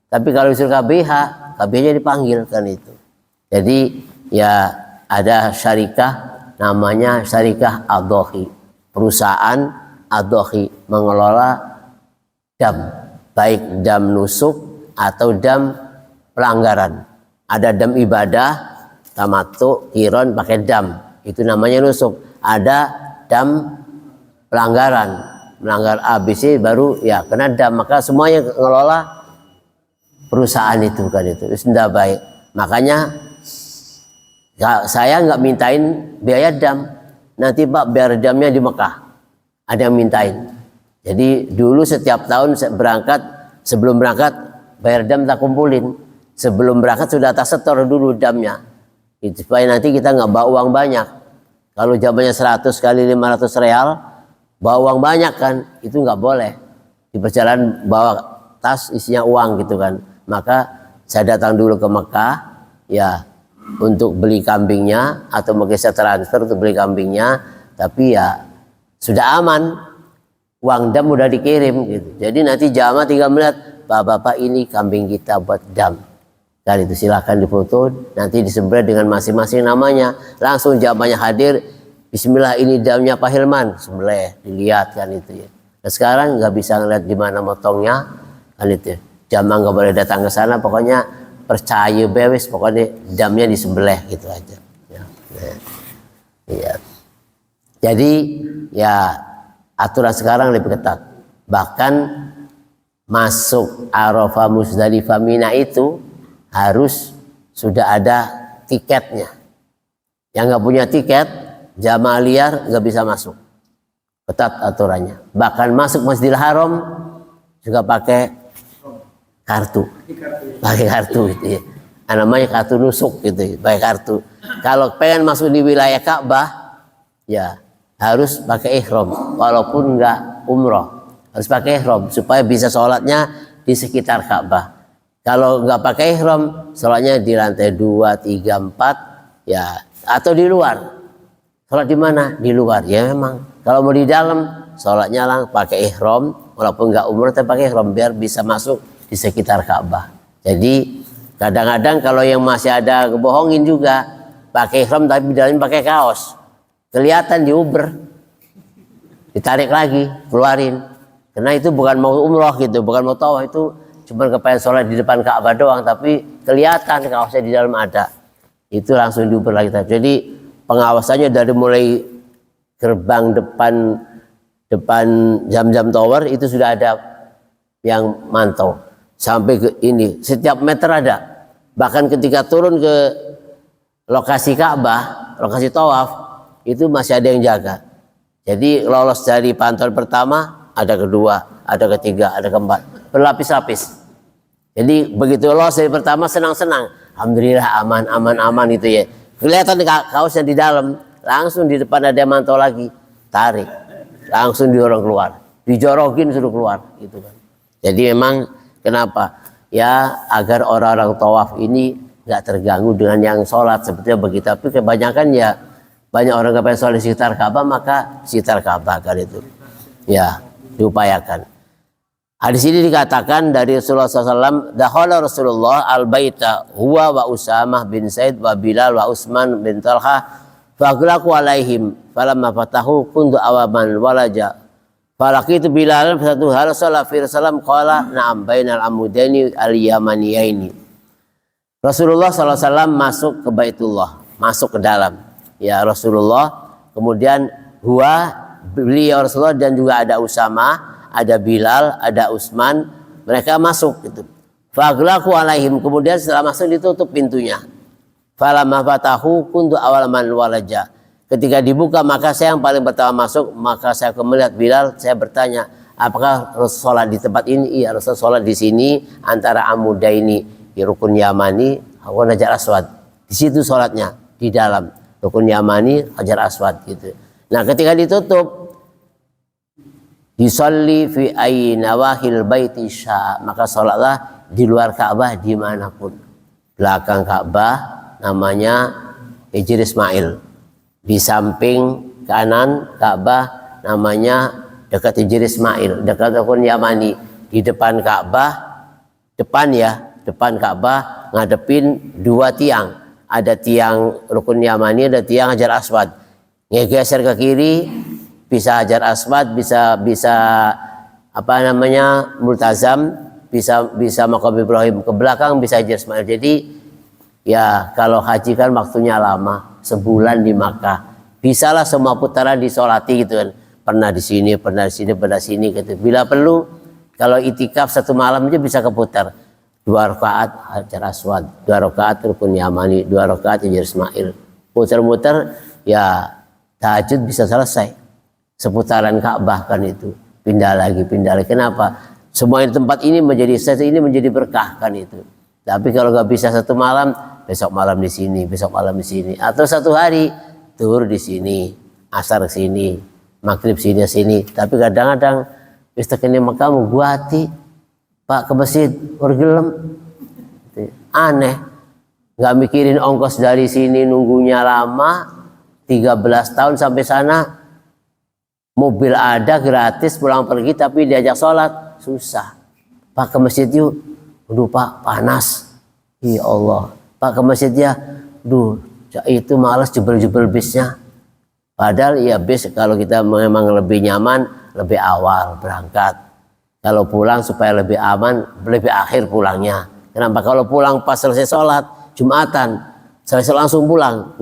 Tapi kalau disuruh KBH, KBH-nya dipanggil kan itu. Jadi ya ada syarikah namanya syarikah Ad-Dhohi. Perusahaan Ad-Dhohi mengelola dam, baik dam nusuk atau dam pelanggaran. Ada dam ibadah, tamattu, qiron pakai dam. Itu namanya nusuk. Ada dam pelanggaran, melanggar ABC baru ya kena dam. Maka semuanya ngelola perusahaan itu kan itu sudah baik. Makanya saya nggak mintain biaya dam. Nanti Pak biar damnya di Mekah. Ada yang mintain. Jadi dulu setiap tahun berangkat, sebelum berangkat bayar dam tak kumpulin. Sebelum berangkat sudah tak setor dulu damnya. Itu supaya nanti kita nggak bawa uang banyak. Kalau jamnya 100 kali 500 real, bawa uang banyak kan, itu nggak boleh. Di perjalanan bawa tas isinya uang gitu kan. Maka saya datang dulu ke Mekah ya untuk beli kambingnya atau mungkin saya transfer untuk beli kambingnya, tapi ya sudah aman, uang dam udah dikirim gitu. Jadi nanti jamaah tinggal melihat, Bapak ini kambing kita buat dam. Dan itu silahkan difoto, nanti disembelih dengan masing-masing namanya. Langsung jamaahnya hadir, Bismillah ini damnya Pak Hilman, sembelih, dilihat kan itu ya. Nah, sekarang nggak bisa ngeliat di mana motongnya. kan itu. Jamaah nggak boleh datang ke sana, pokoknya percaya bewes, pokoknya jamnya disembelih gitu aja. Ya. Ya. Jadi ya aturan sekarang lebih ketat. Bahkan masuk Arafah, Muzdalifah, Mina itu harus sudah ada tiketnya. Yang nggak punya tiket, jamaah liar nggak bisa masuk. Ketat aturannya. Bahkan masuk Masjidil Haram juga pakai kartu. Pakai kartu gitu ya. Namanya kartu nusuk gitu, pakai kartu. Kalau pengen masuk di wilayah Ka'bah, ya harus pakai ihram, walaupun nggak umroh, harus pakai ihram supaya bisa sholatnya di sekitar Ka'bah. Kalau nggak pakai ihram, sholatnya di lantai 2, 3, 4, ya atau di luar. Sholat di mana? Di luar. Ya memang. Kalau mau di dalam, sholatnya lang pakai ihram, walaupun nggak umroh tapi pakai ihram biar bisa masuk di sekitar Ka'bah. Jadi kadang-kadang kalau yang masih ada kebohongin juga pakai ihram tapi di dalamnya pakai kaos, kelihatan di Uber, ditarik lagi, keluarin. Karena itu bukan mau umroh gitu, bukan mau tawaf, itu cuma kepengen sholat di depan Ka'bah doang, tapi kelihatan kaosnya di dalam ada. Itu langsung di Uber lagi. Jadi pengawasannya dari mulai gerbang depan Zamzam Tower itu sudah ada yang mantau sampai ke ini, setiap meter ada. Bahkan ketika turun ke lokasi Ka'bah, lokasi tawaf, itu masih ada yang jaga. Jadi lolos dari pantauan pertama, ada kedua, ada ketiga, ada keempat, berlapis-lapis. Jadi begitu lolos dari pertama senang-senang, alhamdulillah aman itu ya. Kelihatan kaosnya di dalam, langsung di depan ada yang mantau lagi, tarik, langsung didorong keluar, dijorokin suruh keluar, gitu kan. Jadi memang kenapa? Ya agar orang-orang tawaf ini nggak terganggu dengan yang sholat seperti begitu. Tapi kebanyakan ya banyak orang nggak pengen sholat di sekitar Ka'bah, maka sekitar Ka'bah kan itu. Ya diupayakan. Hadis ini dikatakan dari Rasulullah SAW, dakhala Rasulullah al-baita huwa wa Usamah bin Zaid wa Bilal wa Utsman bin Talha faghlaqu alaihim falamma fatahu kuntu awaman walaja falaqitu Bilal satu hal sallallahu alaihi wasallam qala na'am bainal amudaini al-yamaniyaini. Rasulullah SAW masuk ke Baitullah, masuk ke dalam. Ya Rasulullah, kemudian beliau Rasulullah dan juga ada Usamah, ada Bilal, ada Utsman, mereka masuk gitu. Faghlaqu alaihim, kemudian setelah masuk ditutup pintunya. Falamma fatahu kuntu awalaman walaja. Ketika dibuka maka saya yang paling pertama masuk, maka saya melihat Bilal, saya bertanya, apakah Rasul sholat di tempat ini? Iya, Rasul sholat di sini antara Amudaini, di Rukun Yamani, Hajar Aswad. Di situ sholatnya di dalam Rukun Yamani, Hajar Aswad gitu. Nah, ketika ditutup yusalli fi ayyi nawahil baiti sya, maka sholatlah di luar Ka'bah dimanapun. Belakang Ka'bah namanya Hijr Ismail, di samping kanan Ka'bah namanya dekat Hijr Ismail, dekat Rukun Yamani. Di depan Ka'bah, depan Ka'bah ngadepin dua tiang, ada tiang Rukun Yamani, ada tiang Hajar Aswad. Ngegeser ke kiri bisa Hajar Aswad, bisa Multazam, bisa Maqam Ibrahim. Ke belakang bisa Hijr Ismail. Jadi ya kalau haji kan waktunya lama, sebulan di Makkah. Bisalah semua putaran disolati gitu kan. Pernah di sini, pernah di sini gitu. Bila perlu kalau itikaf satu malam aja bisa keputar. 2 rakaat Hajar Aswad, 2 rakaat Rukun Yamani, 2 rakaat Hijr Ismail. Putar-mutar ya tahajud bisa selesai. Seputaran Ka'bah kan itu, pindah lagi. Kenapa? Semua tempat ini menjadi berkah kan itu. Tapi kalau nggak bisa satu malam, besok malam di sini, atau satu hari tur di sini, asar ke sini, maghrib sini. Tapi kadang-kadang istakini makamu gua hati, Pak ke masjid, orgelem, aneh, nggak mikirin ongkos dari sini nunggunya lama, 13 tahun sampai sana. Mobil ada gratis pulang pergi tapi diajak sholat susah. Pak ke masjid yuk. Aduh Pak panas. Ya Allah. Pak ke masjid ya. Duh itu malas jebel bisnya. Padahal ya bis kalau kita memang lebih nyaman lebih awal berangkat. Kalau pulang supaya lebih aman, lebih akhir pulangnya. Kenapa? Kalau pulang pas selesai sholat Jumatan, selesai langsung pulang,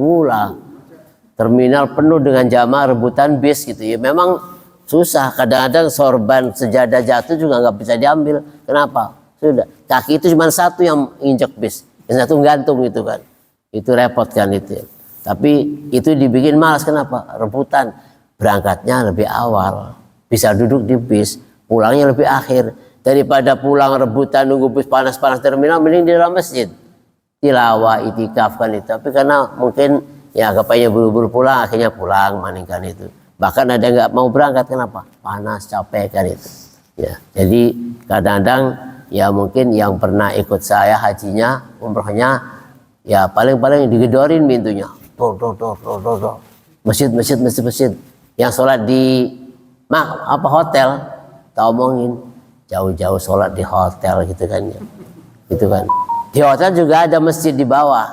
terminal penuh dengan jamaah rebutan bis gitu ya. Memang susah. Kadang-kadang sorban sejadah jatuh juga nggak bisa diambil. Kenapa? Sudah kaki itu cuma satu yang injek bis, yang satu gantung itu kan. Itu repot kan itu. Tapi itu dibikin malas. Kenapa? Rebutan. Berangkatnya lebih awal, bisa duduk di bis. Pulangnya lebih akhir. Daripada pulang rebutan nunggu bis panas-panas terminal, mending di dalam masjid. Tilawah, itikaf kan itu. Tapi karena mungkin ya kepaknya buru-buru pulang, akhirnya pulang maningkan itu. Bahkan ada nggak mau berangkat, kenapa? Panas, capek kan itu. Ya, jadi kadang-kadang ya mungkin yang pernah ikut saya hajinya, umrohnya, ya paling-paling digedorin pintunya. Tuh. Masjid. Yang sholat di hotel, tak omongin jauh-jauh sholat di hotel gitu kan ya. Gitu kan. Di hotel juga ada masjid di bawah.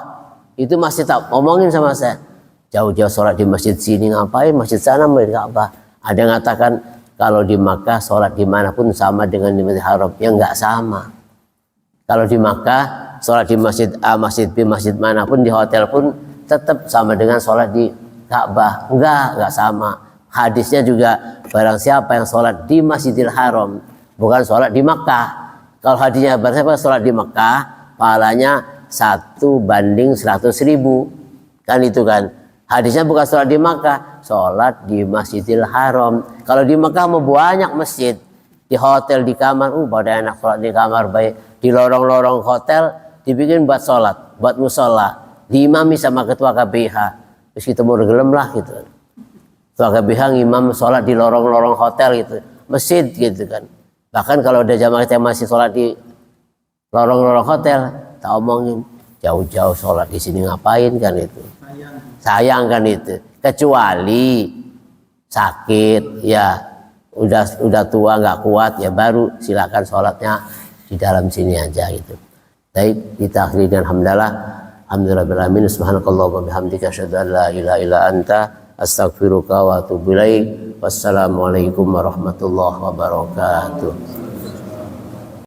Itu masih tak omongin sama saya. Jauh-jauh sholat di masjid sini ngapain? Masjid sana apa? Ada yang mengatakan kalau di Makkah sholat dimanapun sama dengan di Masjid Haram. Ya enggak sama. Kalau di Makkah sholat di masjid A, masjid B, masjid manapun, di hotel pun tetap sama dengan sholat di Ka'bah. Enggak sama. Hadisnya juga barang siapa yang sholat di Masjidil Haram, bukan sholat di Makkah. Kalau hadisnya barang siapa sholat di Makkah, pahalanya 1:100.000. Kan itu kan. Hadisnya bukan sholat di Makkah, sholat di Masjidil Haram. Kalau di Makkah mau banyak masjid, di hotel, di kamar, pada enak sholat di kamar baik. Di lorong-lorong hotel dibikin buat sholat, buat musola, diimami sama ketua KBH. Terus kita mau gelem lah gitu. Ketua KBH imam sholat di lorong-lorong hotel gitu, masjid gitu kan. Bahkan kalau ada jamaah kita masih sholat di lorong-lorong hotel, tak omongin jauh-jauh sholat di sini ngapain kan itu. Sayang kan itu. Kecuali sakit ya, udah tua nggak kuat ya, baru silakan sholatnya di dalam sini aja gitu. Baik, kita akhiri dengan alhamdulillah alamin. Subhanakallah wa bihamdika asyhadu an la ilaha illa anta astaghfiruka wa atubu ilaik. Wassalamualaikum warahmatullahi wabarakatuh.